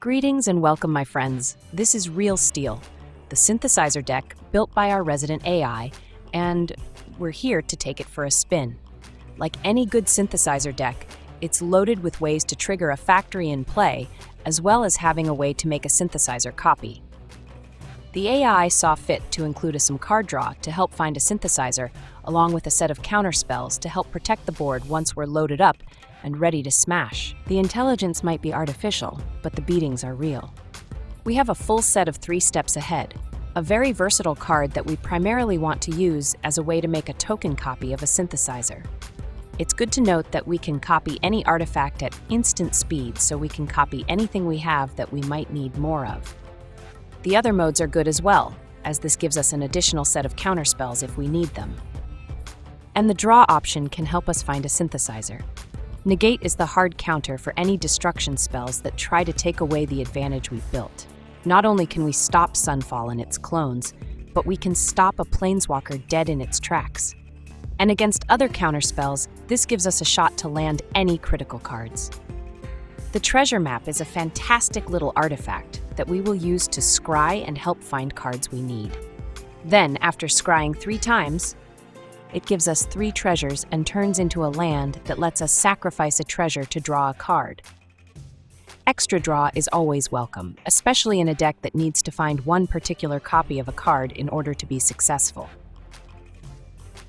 Greetings and welcome, my friends. This is Real Steel, the synthesizer deck built by our resident AI, and we're here to take it for a spin. Like any good synthesizer deck, it's loaded with ways to trigger a factory in play, as well as having a way to make a synthesizer copy. The AI saw fit to include some card draw to help find a synthesizer, along with a set of counterspells to help protect the board once we're loaded up and ready to smash. The intelligence might be artificial, but the beatings are real. We have a full set of 3 steps ahead, a very versatile card that we primarily want to use as a way to make a token copy of a synthesizer. It's good to note that we can copy any artifact at instant speed, so we can copy anything we have that we might need more of. The other modes are good as well, as this gives us an additional set of counterspells if we need them. And the draw option can help us find a synthesizer. Negate is the hard counter for any destruction spells that try to take away the advantage we've built. Not only can we stop Sunfall and its clones, but we can stop a Planeswalker dead in its tracks. And against other counterspells, this gives us a shot to land any critical cards. The treasure map is a fantastic little artifact that we will use to scry and help find cards we need. Then, after scrying 3 times, it gives us 3 treasures and turns into a land that lets us sacrifice a treasure to draw a card. Extra draw is always welcome, especially in a deck that needs to find one particular copy of a card in order to be successful.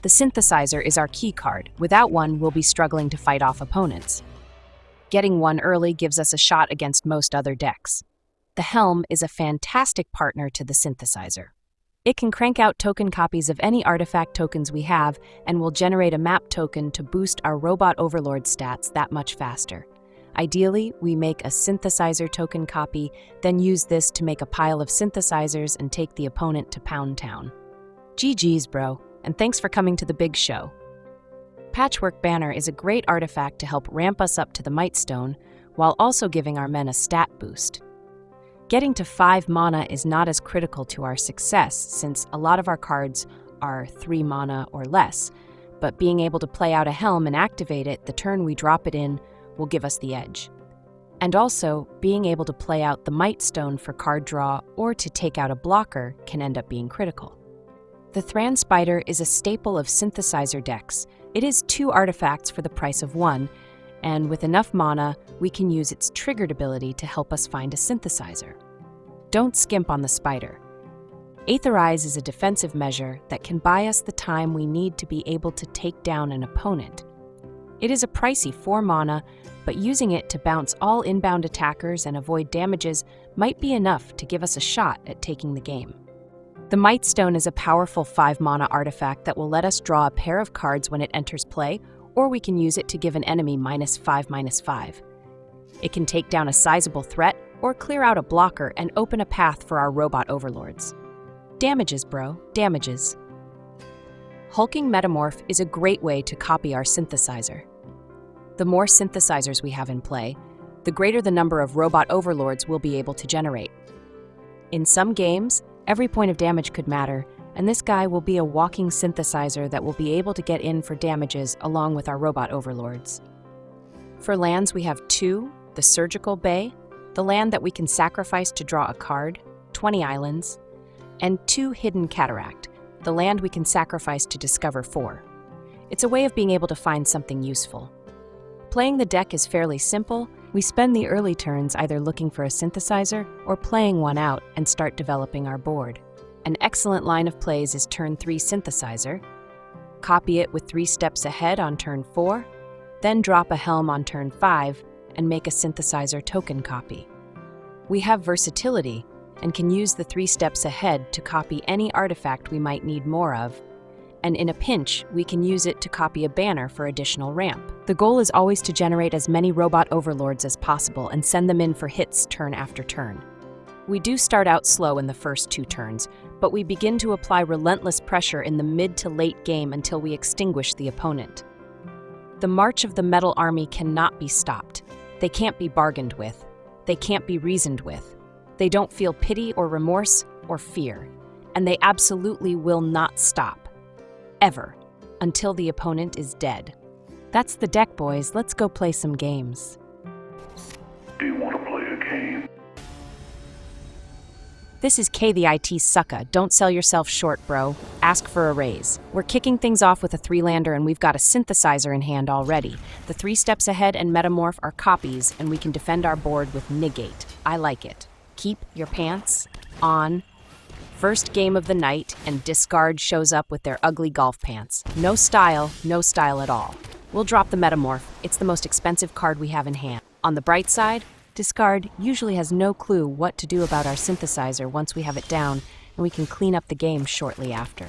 The synthesizer is our key card. Without one, we'll be struggling to fight off opponents. Getting one early gives us a shot against most other decks. The Helm is a fantastic partner to the synthesizer. It can crank out token copies of any artifact tokens we have and will generate a map token to boost our Robot Overlords stats that much faster. Ideally, we make a synthesizer token copy, then use this to make a pile of synthesizers and take the opponent to Pound Town. GG's, bro, and thanks for coming to the big show. Patchwork Banner is a great artifact to help ramp us up to the Mightstone, while also giving our men a stat boost. Getting to 5 mana is not as critical to our success, since a lot of our cards are 3 mana or less, but being able to play out a Helm and activate it the turn we drop it in will give us the edge. And also, being able to play out the Mightstone for card draw or to take out a blocker can end up being critical. The Thran Spider is a staple of synthesizer decks. It is 2 artifacts for the price of 1, and with enough mana, we can use its triggered ability to help us find a synthesizer. Don't skimp on the Spider. Aetherize is a defensive measure that can buy us the time we need to be able to take down an opponent. It is a pricey 4 mana, but using it to bounce all inbound attackers and avoid damages might be enough to give us a shot at taking the game. The Mightstone is a powerful 5 mana artifact that will let us draw a pair of cards when it enters play, or we can use it to give an enemy -5/-5. It can take down a sizable threat or clear out a blocker and open a path for our Robot Overlords. Damages, bro, damages. Hulking Metamorph is a great way to copy our synthesizer. The more synthesizers we have in play, the greater the number of Robot Overlords we'll be able to generate. In some games, every point of damage could matter, and this guy will be a walking synthesizer that will be able to get in for damages along with our Robot Overlords. For lands, we have 2, the Surgical Bay, the land that we can sacrifice to draw a card, 20 islands, and 2 Hidden Cataract, the land we can sacrifice to discover 4. It's a way of being able to find something useful. Playing the deck is fairly simple. We spend the early turns either looking for a synthesizer or playing one out and start developing our board. An excellent line of plays is turn 3 synthesizer, copy it with 3 steps ahead on turn 4, then drop a Helm on turn 5 and make a synthesizer token copy. We have versatility and can use the 3 steps ahead to copy any artifact we might need more of, and in a pinch, we can use it to copy a banner for additional ramp. The goal is always to generate as many Robot Overlords as possible and send them in for hits turn after turn. We do start out slow in the first 2 turns, but we begin to apply relentless pressure in the mid to late game until we extinguish the opponent. The march of the Metal Army cannot be stopped. They can't be bargained with. They can't be reasoned with. They don't feel pity or remorse or fear, and they absolutely will not stop. Ever. Until the opponent is dead. That's the deck, boys. Let's go play some games. Do you want to play a game? This is K the IT sucka. Don't sell yourself short, bro. Ask for a raise. We're kicking things off with a 3-lander and we've got a synthesizer in hand already. The 3 steps ahead and Metamorph are copies and we can defend our board with Negate. I like it. Keep your pants on. First game of the night and Discard shows up with their ugly golf pants. No style at all. We'll drop the Metamorph. It's the most expensive card we have in hand. On the bright side, Discard usually has no clue what to do about our synthesizer once we have it down, and we can clean up the game shortly after.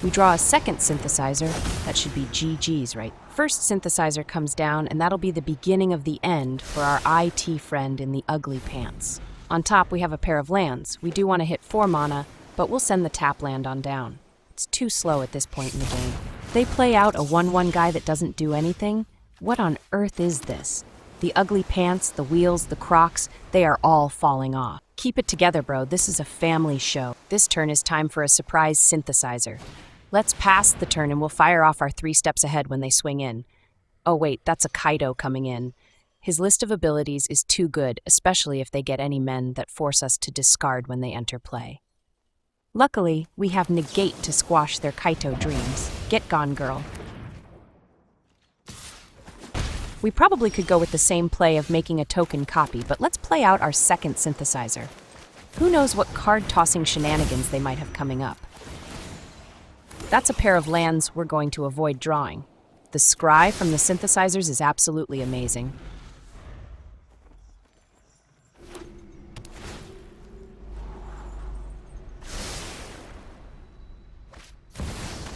We draw a second synthesizer. That should be GG's, right? First synthesizer comes down, and that'll be the beginning of the end for our IT friend in the ugly pants. On top, we have a pair of lands. We do want to hit 4 mana, but we'll send the tap land on down. It's too slow at this point in the game. They play out a 1/1 guy that doesn't do anything. What on earth is this? The ugly pants, the wheels, the Crocs, they are all falling off. Keep it together, bro. This is a family show. This turn is time for a surprise synthesizer. Let's pass the turn and we'll fire off our 3 steps ahead when they swing in. Oh wait, that's a Kaido coming in. His list of abilities is too good, especially if they get any men that force us to discard when they enter play. Luckily, we have Negate to squash their Kaito dreams. Get gone, girl. We probably could go with the same play of making a token copy, but let's play out our second synthesizer. Who knows what card-tossing shenanigans they might have coming up. That's a pair of lands we're going to avoid drawing. The scry from the synthesizers is absolutely amazing.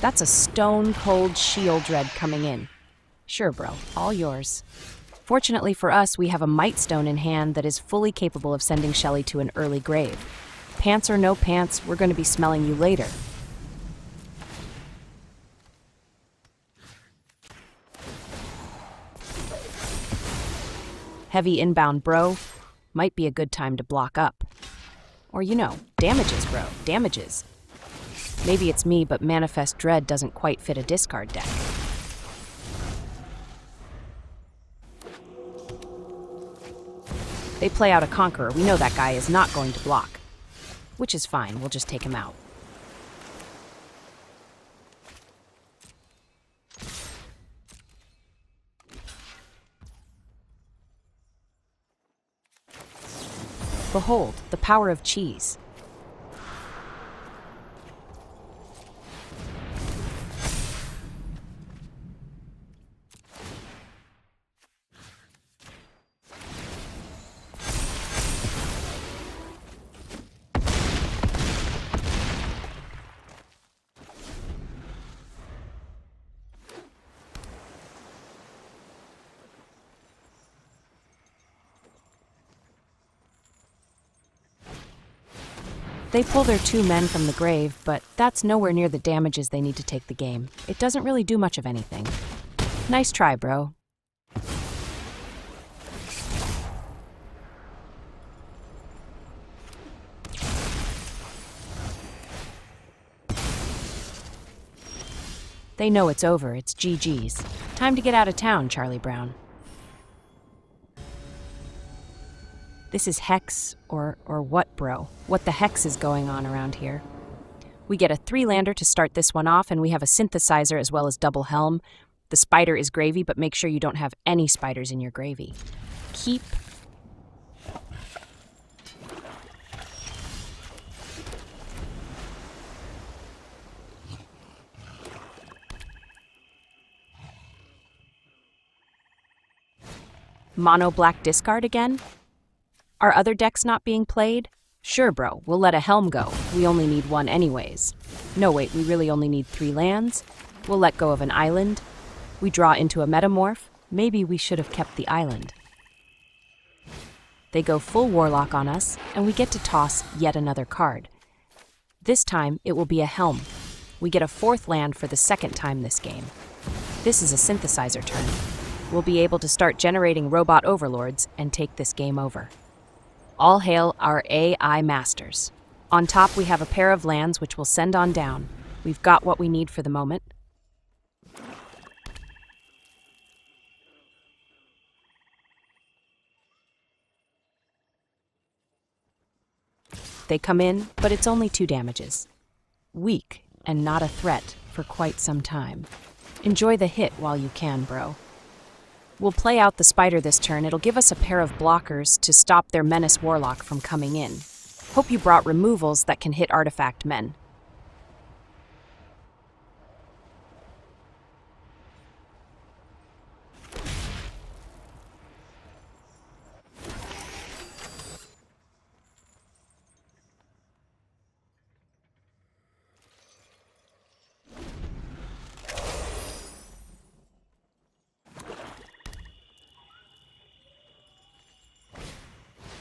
That's a stone-cold shield dread coming in. Sure, bro, all yours. Fortunately for us, we have a Mightstone in hand that is fully capable of sending Shelly to an early grave. Pants or no pants, we're going to be smelling you later. Heavy inbound, bro. Might be a good time to block up. Or, damages, bro, damages. Maybe it's me, but Manifest Dread doesn't quite fit a discard deck. They play out a Conqueror. We know that guy is not going to block. Which is fine, we'll just take him out. Behold, the power of cheese. They pull their 2 men from the grave, but that's nowhere near the damages they need to take the game. It doesn't really do much of anything. Nice try, bro. They know it's over, it's GG's. Time to get out of town, Charlie Brown. This is Hex, or what, bro? What the hex is going on around here? We get a 3-lander to start this one off, and we have a synthesizer as well as double helm. The spider is gravy, but make sure you don't have any spiders in your gravy. Keep. Mono black discard again? Are other decks not being played? Sure, bro, we'll let a helm go. We only need 1 anyways. No, wait, we really only need 3 lands. We'll let go of an island. We draw into a Metamorph. Maybe we should have kept the island. They go full Warlock on us, and we get to toss yet another card. This time, it will be a helm. We get a 4th land for the 2nd time this game. This is a synthesizer turn. We'll be able to start generating Robot Overlords and take this game over. All hail our AI masters. On top, we have a pair of lands which we'll send on down. We've got what we need for the moment. They come in, but it's only 2 damages. Weak, and not a threat for quite some time. Enjoy the hit while you can, bro. We'll play out the Spider this turn. It'll give us a pair of blockers to stop their Menace Warlock from coming in. Hope you brought removals that can hit artifact men.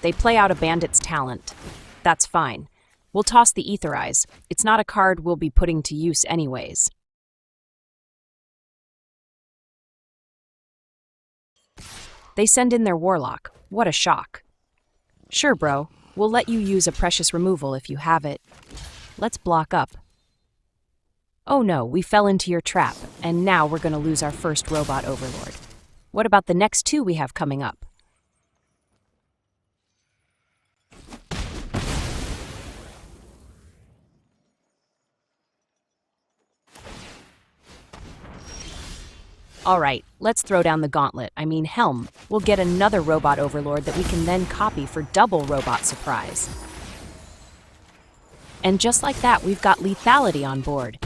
They play out a Bandit's Talent. That's fine. We'll toss the Aetherize. It's not a card we'll be putting to use anyways. They send in their Warlock. What a shock. Sure, bro. We'll let you use a precious removal if you have it. Let's block up. Oh no, we fell into your trap, and now we're going to lose our first Robot Overlord. What about the next 2 we have coming up? Alright, let's throw down the gauntlet, Helm. We'll get another Robot Overlord that we can then copy for double Robot Surprise. And just like that, we've got lethality on board.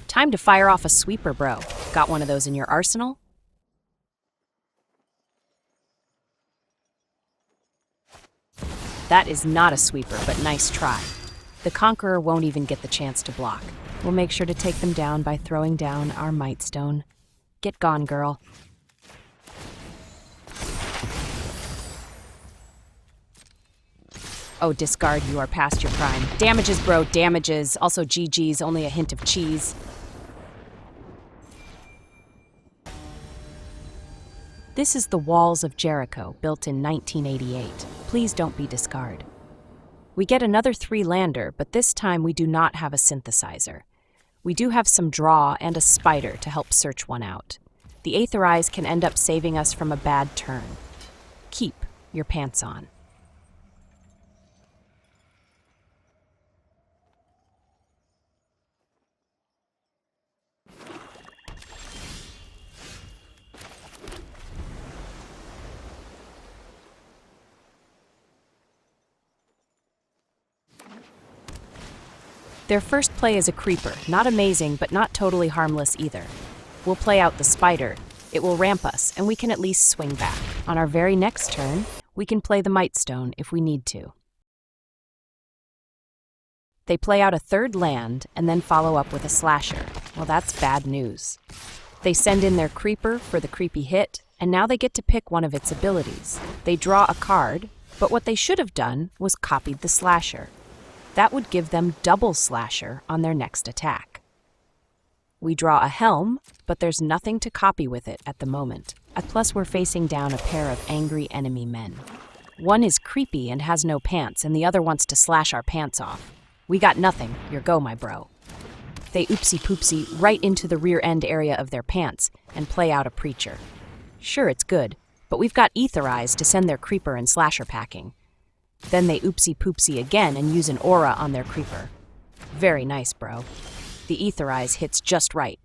Time to fire off a sweeper, bro. Got one of those in your arsenal? That is not a sweeper, but nice try. The Conqueror won't even get the chance to block. We'll make sure to take them down by throwing down our Mightstone. Get gone, girl. Oh, discard, you are past your prime. Damages, bro, damages. Also GG's, only a hint of cheese. This is the Walls of Jericho, built in 1988. Please don't be discard. We get another 3-lander, but this time we do not have a Synthesizer. We do have some draw and a Spider to help search one out. The Aetherize can end up saving us from a bad turn. Keep your pants on. Their first play is a creeper, not amazing, but not totally harmless either. We'll play out the Spider. It will ramp us, and we can at least swing back. On our very next turn, we can play the Mightstone if we need to. They play out a 3rd land, and then follow up with a Slasher. Well, that's bad news. They send in their Creeper for the creepy hit, and now they get to pick one of its abilities. They draw a card, but what they should have done was copied the Slasher. That would give them double Slasher on their next attack. We draw a Helm, but there's nothing to copy with it at the moment. Plus, we're facing down a pair of angry enemy men. One is creepy and has no pants, and the other wants to slash our pants off. We got nothing. Your go, my bro. They oopsie-poopsie right into the rear end area of their pants and play out a Preacher. Sure, it's good, but we've got Aetherize to send their Creeper and Slasher packing. Then they oopsie-poopsie again and use an Aura on their Creeper. Very nice, bro. The Aetherize hits just right.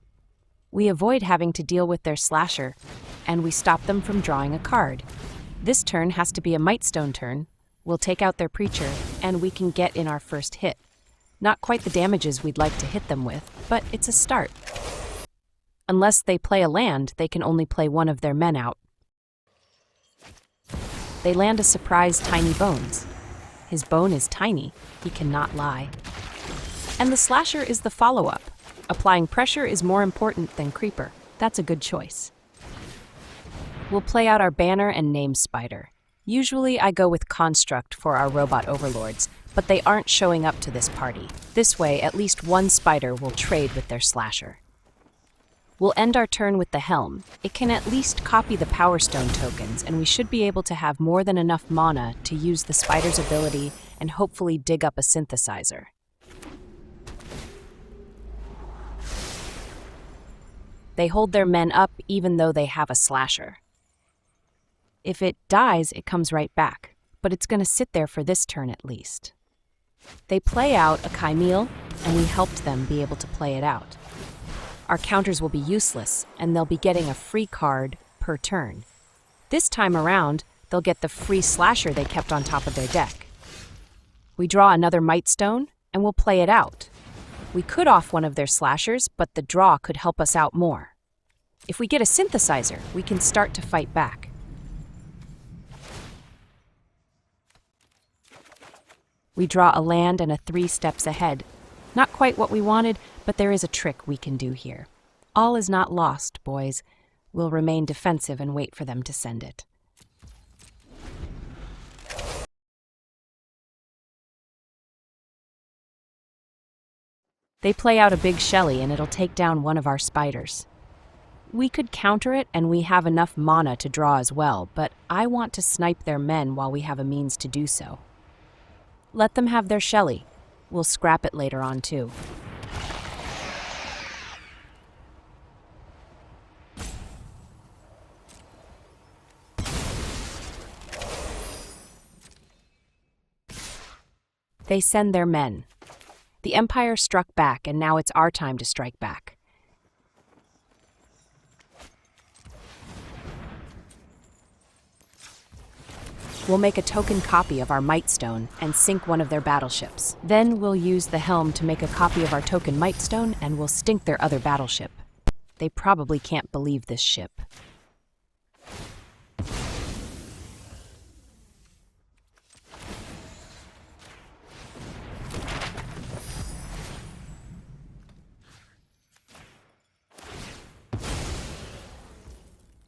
We avoid having to deal with their Slasher, and we stop them from drawing a card. This turn has to be a Mightstone turn. We'll take out their Preacher, and we can get in our first hit. Not quite the damages we'd like to hit them with, but it's a start. Unless they play a land, they can only play one of their men out. They land a surprise Tiny Bones. His bone is tiny, he cannot lie. And the Slasher is the follow-up. Applying pressure is more important than Creeper. That's a good choice. We'll play out our Banner and name Spider. Usually I go with Construct for our Robot Overlords, but they aren't showing up to this party. This way, at least one Spider will trade with their Slasher. We'll end our turn with the Helm. It can at least copy the Power Stone tokens, and we should be able to have more than enough mana to use the Spider's ability and hopefully dig up a Synthesizer. They hold their men up even though they have a Slasher. If it dies, it comes right back, but it's going to sit there for this turn at least. They play out a Chimel, and we helped them be able to play it out. Our counters will be useless, and they'll be getting a free card per turn. This time around, they'll get the free slasher they kept on top of their deck. We draw another Mightstone, and we'll play it out. We could off one of their slashers, but the draw could help us out more. If we get a Synthesizer, we can start to fight back. We draw a land and a 3 steps ahead. Not quite what we wanted, but there is a trick we can do here. All is not lost, boys. We'll remain defensive and wait for them to send it. They play out a big Shelly and it'll take down one of our spiders. We could counter it and we have enough mana to draw as well, but I want to snipe their men while we have a means to do so. Let them have their Shelly. We'll scrap it later on too. They send their men. The Empire struck back, and now it's our time to strike back. We'll make a token copy of our Mightstone and sink one of their battleships. Then we'll use the Helm to make a copy of our token Mightstone, and we'll stink their other battleship. They probably can't believe this ship.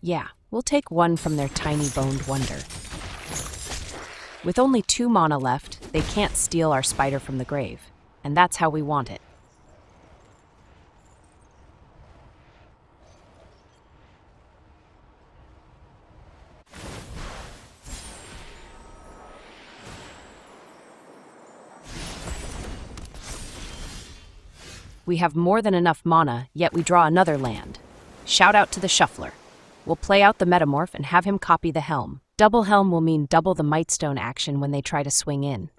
Yeah, we'll take one from their tiny boned wonder. With only 2 mana left, they can't steal our spider from the grave, and that's how we want it. We have more than enough mana, yet we draw another land. Shout out to the Shuffler. We'll play out the Metamorph and have him copy the Helm. Double Helm will mean double the Mightstone action when they try to swing in.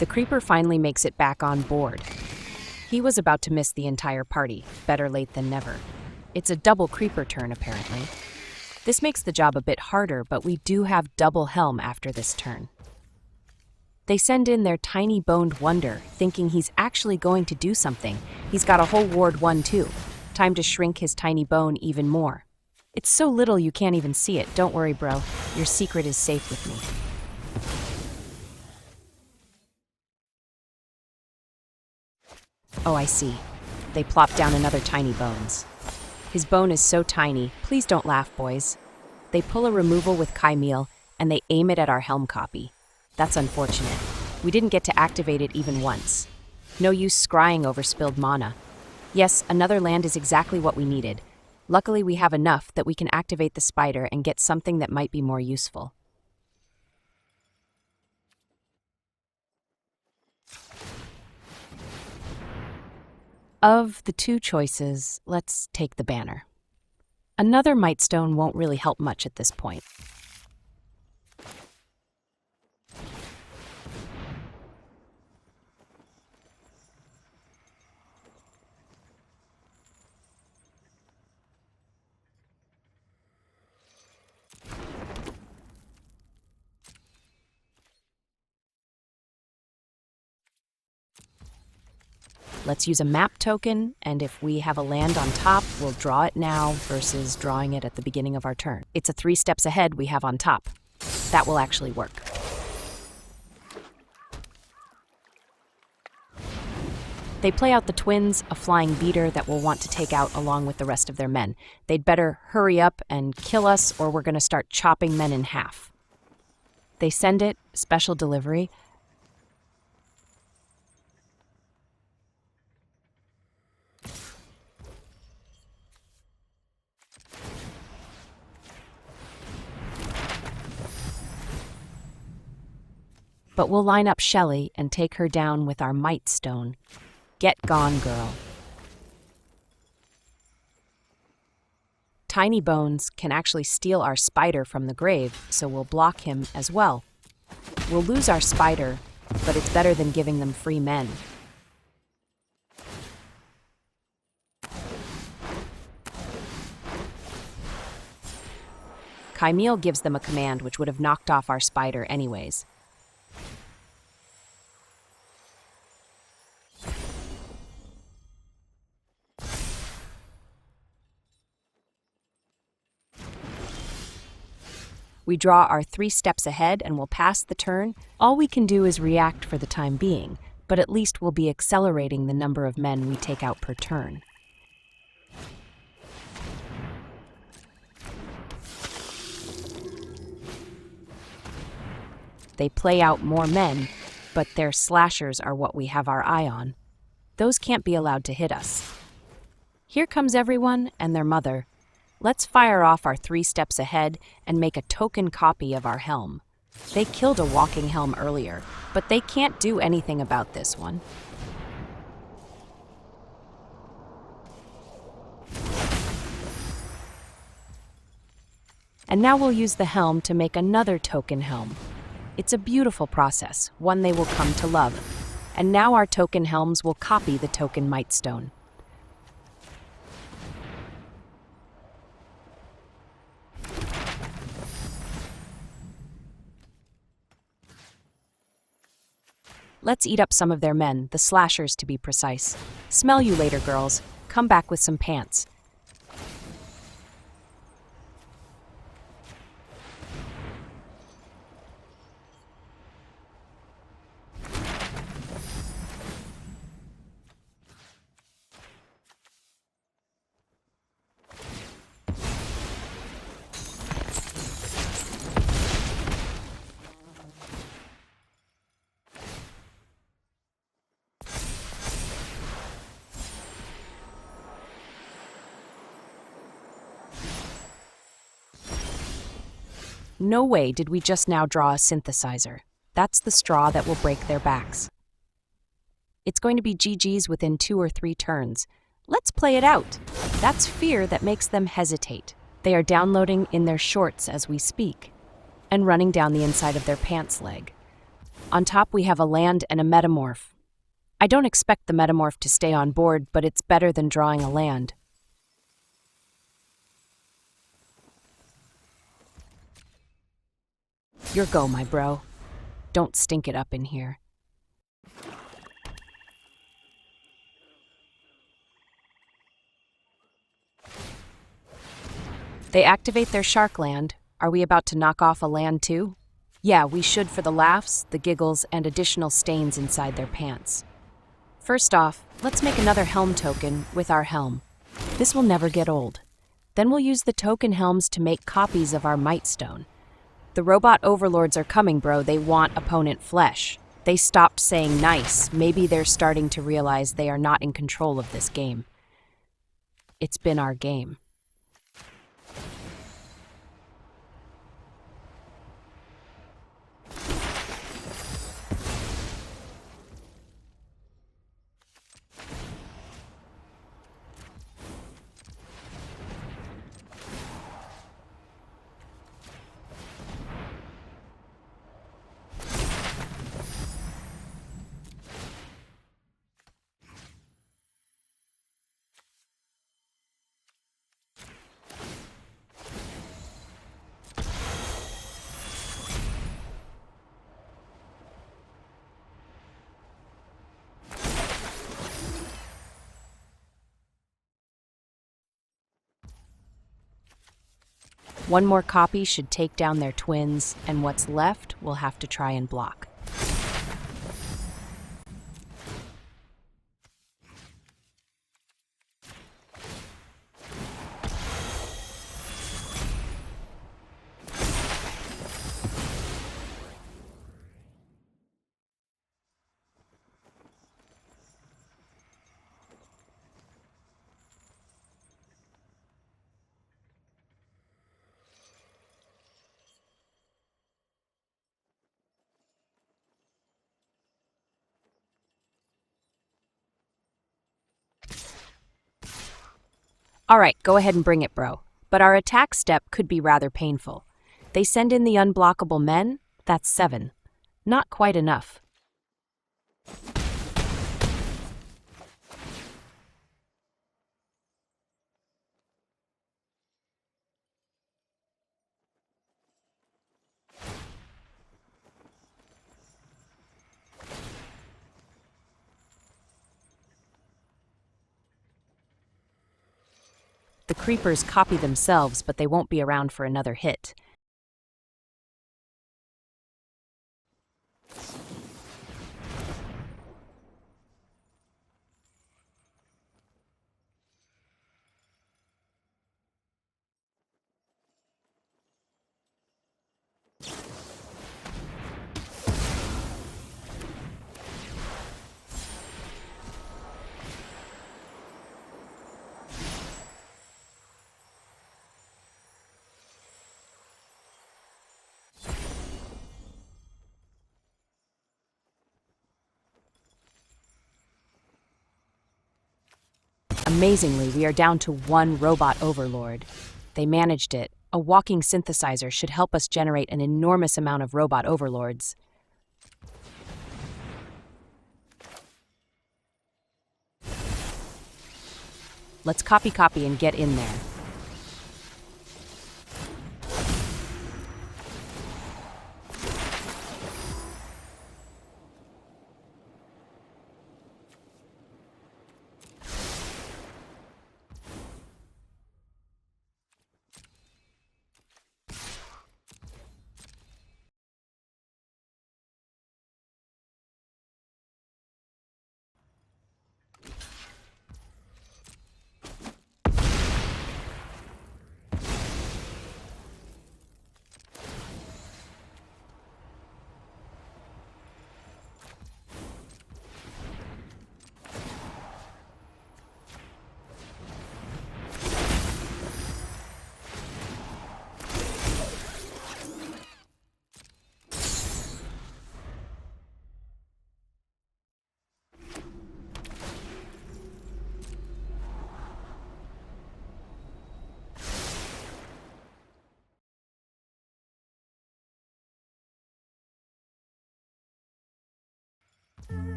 The Creeper finally makes it back on board. He was about to miss the entire party, better late than never. It's a double Creeper turn, apparently. This makes the job a bit harder, but we do have double Helm after this turn. They send in their tiny boned wonder, thinking he's actually going to do something. He's got a whole ward 1 too. Time to shrink his tiny bone even more. It's so little you can't even see it. Don't worry, bro. Your secret is safe with me. Oh, I see. They plop down another tiny bones. His bone is so tiny, please don't laugh, boys. They pull a removal with Chimel, and they aim it at our Helm copy. That's unfortunate. We didn't get to activate it even once. No use scrying over spilled mana. Yes, another land is exactly what we needed. Luckily, we have enough that we can activate the spider and get something that might be more useful. Of the 2 choices, let's take the banner. Another Mightstone won't really help much at this point. Let's use a map token, and if we have a land on top, we'll draw it now versus drawing it at the beginning of our turn. It's a 3 steps ahead we have on top. That will actually work. They play out the twins, a flying beater that we'll want to take out along with the rest of their men. They'd better hurry up and kill us, or we're going to start chopping men in half. They send it, special delivery. But we'll line up Shelly and take her down with our Mightstone. Get gone, girl. Tiny Bones can actually steal our spider from the grave, so we'll block him as well. We'll lose our spider, but it's better than giving them free men. Kymeel gives them a command which would have knocked off our spider anyways. We draw our 3 steps ahead and we'll pass the turn. All we can do is react for the time being, but at least we'll be accelerating the number of men we take out per turn. They play out more men, but their slashers are what we have our eye on. Those can't be allowed to hit us. Here comes everyone and their mother. Let's fire off our 3 steps ahead and make a token copy of our helm. They killed a walking helm earlier, but they can't do anything about this one. And now we'll use the helm to make another token helm. It's a beautiful process, one they will come to love. And now our token helms will copy the token Mightstone. Let's eat up some of their men, the slashers to be precise. Smell you later, girls. Come back with some pants. No way did we just now draw a synthesizer. That's the straw that will break their backs. It's going to be GG's within 2 or 3 turns. Let's play it out. That's fear that makes them hesitate. They are downloading in their shorts as we speak, and running down the inside of their pants leg. On top we have a land and a metamorph. I don't expect the metamorph to stay on board, but it's better than drawing a land. Your go, my bro. Don't stink it up in here. They activate their shark land. Are we about to knock off a land too? Yeah, we should for the laughs, the giggles, and additional stains inside their pants. First off, let's make another helm token with our helm. This will never get old. Then we'll use the token helms to make copies of our Mightstone. The Robot Overlords are coming, bro. They want opponent flesh. They stopped saying nice. Maybe they're starting to realize they are not in control of this game. It's been our game. One more copy should take down their twins, and what's left we'll have to try and block. All right, go ahead and bring it, bro. But our attack step could be rather painful. They send in the unblockable men, that's 7. Not quite enough. The creepers copy themselves, but they won't be around for another hit. Amazingly, we are down to 1 Robot Overlord. They managed it. A walking synthesizer should help us generate an enormous amount of Robot Overlords. Let's copy and get in there.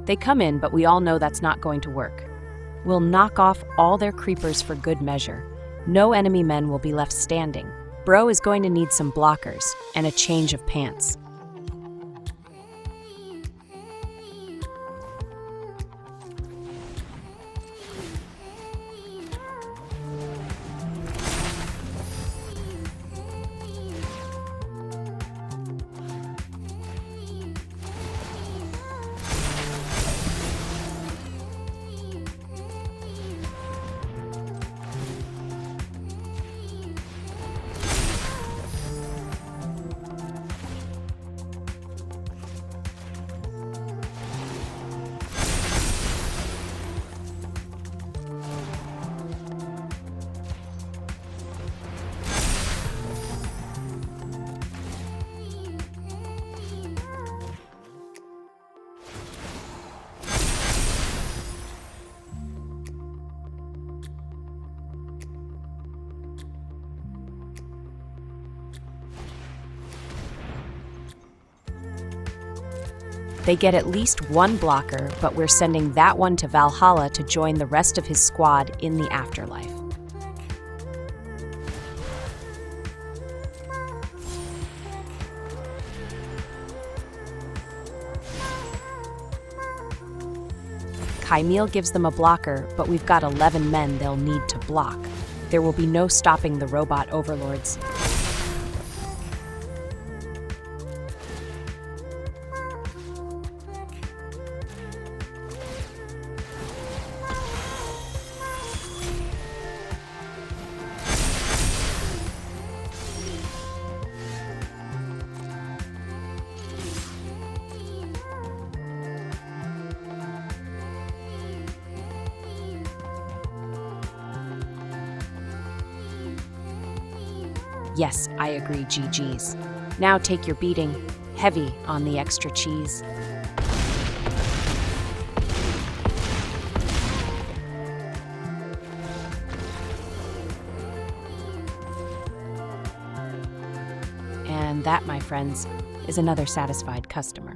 They come in, but we all know that's not going to work. We'll knock off all their creepers for good measure. No enemy men will be left standing. Bro is going to need some blockers and a change of pants. They get at least 1 blocker, but we're sending that one to Valhalla to join the rest of his squad in the afterlife. Kymil gives them a blocker, but we've got 11 men they'll need to block. There will be no stopping the Robot Overlords. Yes, I agree, GG's. Now take your beating. heavy on the extra cheese. And that, my friends, is another satisfied customer.